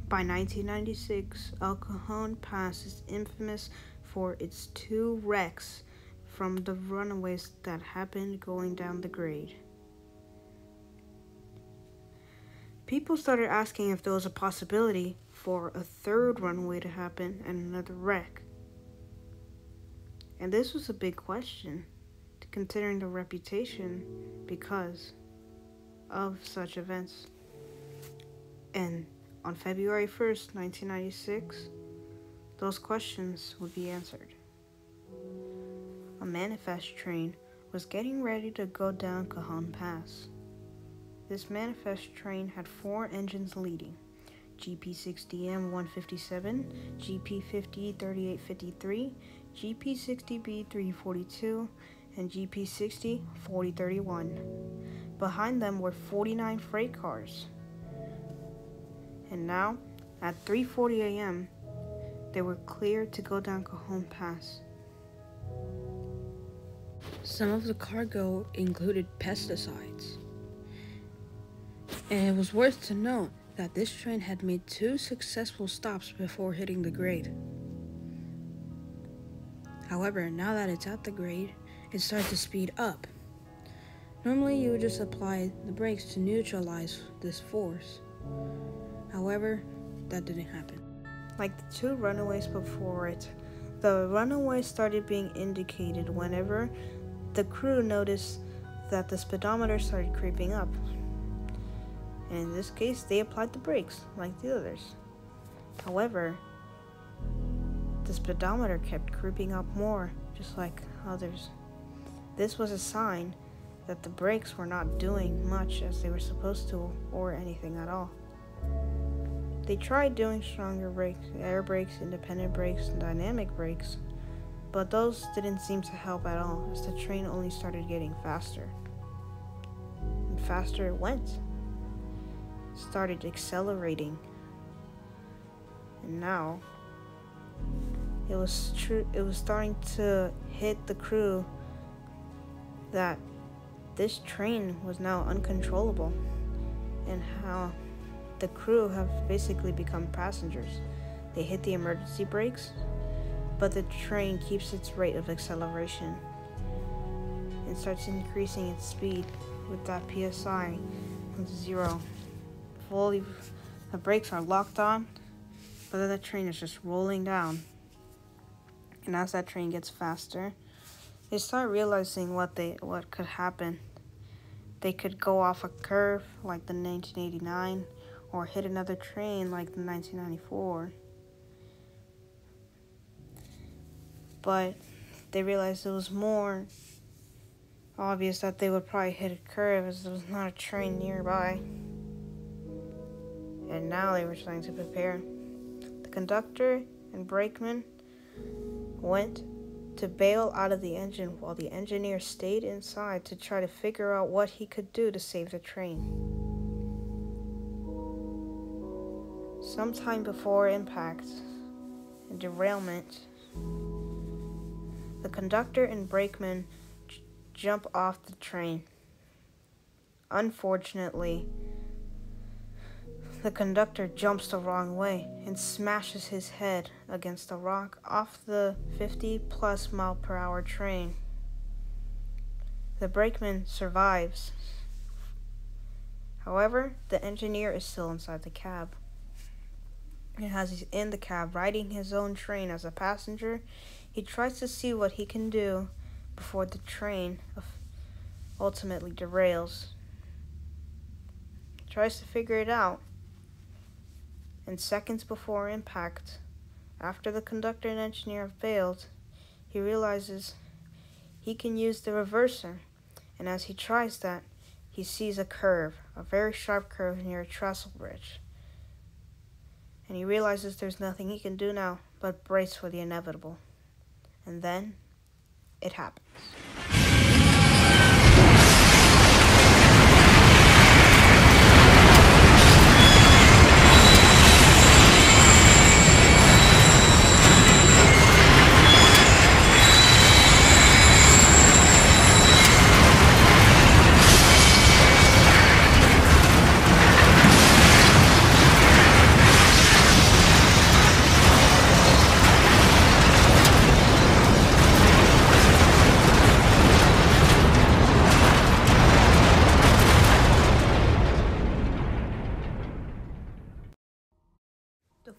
By 1996, El Cajon Pass is infamous for its 2 wrecks from the runaways that happened going down the grade. People started asking if there was a possibility for a 3rd runaway to happen and another wreck. And this was a big question, considering the reputation because of such events. And on February 1st, 1996, those questions would be answered. A manifest train was getting ready to go down Cajon Pass. This manifest train had 4 engines leading: GP60M 157, GP50 3853, GP60B 342, and GP60 4031. Behind them were 49 freight cars. And now, at 3:40 a.m., they were cleared to go down Cajon Pass. Some of the cargo included pesticides. And it was worth to note that this train had made 2 successful stops before hitting the grade. However, now that it's at the grade, it started to speed up. Normally, you would just apply the brakes to neutralize this force. However, that didn't happen. Like the 2 runaways before it, the runaways started being indicated whenever the crew noticed that the speedometer started creeping up. And in this case, they applied the brakes like the others. However, the speedometer kept creeping up more, just like others. This was a sign that the brakes were not doing much as they were supposed to, or anything at all. They tried doing stronger brakes, air brakes, independent brakes, and dynamic brakes, but those didn't seem to help at all as the train only started getting faster. And faster it went. Started accelerating. And now it was starting to hit the crew that this train was now uncontrollable, and how the crew have basically become passengers. They hit the emergency brakes, but the train keeps its rate of acceleration and starts increasing its speed with that PSI of 0. Fully, the brakes are locked on, but then the train is just rolling down. And as that train gets faster, they start realizing what could happen. They could go off a curve like the 1989, or hit another train like the 1994. But they realized it was more obvious that they would probably hit a curve as there was not a train nearby. And now they were trying to prepare. The conductor and brakeman went to bail out of the engine while the engineer stayed inside to try to figure out what he could do to save the train. Sometime before impact and derailment, the conductor and brakeman jump off the train. Unfortunately, the conductor jumps the wrong way and smashes his head against a rock off the 50+ mile/hour train. The brakeman survives. However, the engineer is still inside the cab. And as he's in the cab riding his own train as a passenger, he tries to see what he can do before the train ultimately derails. He tries to figure it out. And seconds before impact, after the conductor and engineer have bailed, he realizes he can use the reverser. And as he tries that, he sees a curve, a very sharp curve near a trestle bridge. And he realizes there's nothing he can do now but brace for the inevitable. And then, it happens.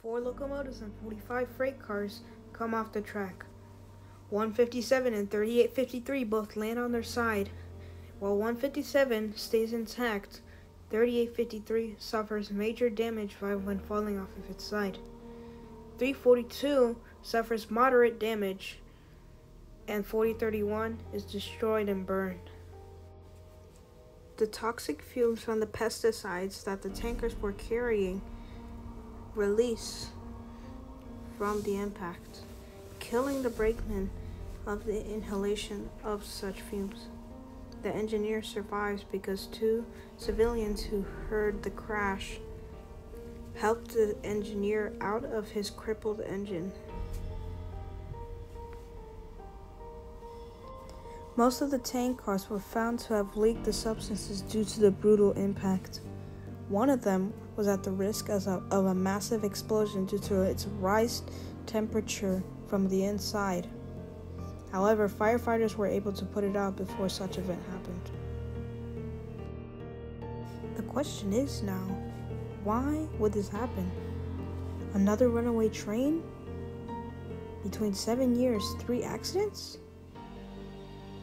4 locomotives and 45 freight cars come off the track. 157 and 3853 both land on their side. While 157 stays intact, 3853 suffers major damage when falling off of its side. 342 suffers moderate damage, and 4031 is destroyed and burned. The toxic fumes from the pesticides that the tankers were carrying release from the impact, killing the brakemen of the inhalation of such fumes. The engineer survives because 2 civilians who heard the crash helped the engineer out of his crippled engine. Most of the tank cars were found to have leaked the substances due to the brutal impact. One of them was at the risk of a massive explosion due to its rising temperature from the inside. However, firefighters were able to put it out before such event happened. The question is now, why would this happen? Another runaway train? Between 7 years, 3 accidents?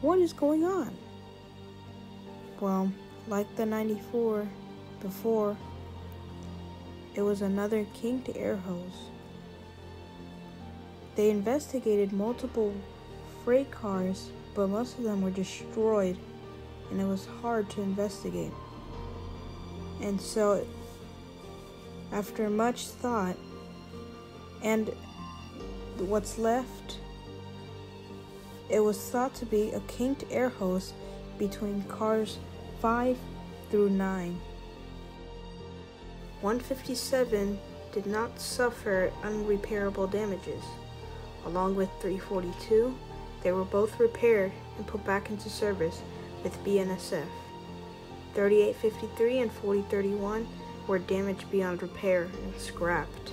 What is going on? Well, like the 94 before, it was another kinked air hose. They investigated multiple freight cars, but most of them were destroyed, and it was hard to investigate. And so, after much thought, and what's left, it was thought to be a kinked air hose between cars 5 through 9. 157 did not suffer unrepairable damages. Along with 342, they were both repaired and put back into service with BNSF. 3853 and 4031 were damaged beyond repair and scrapped.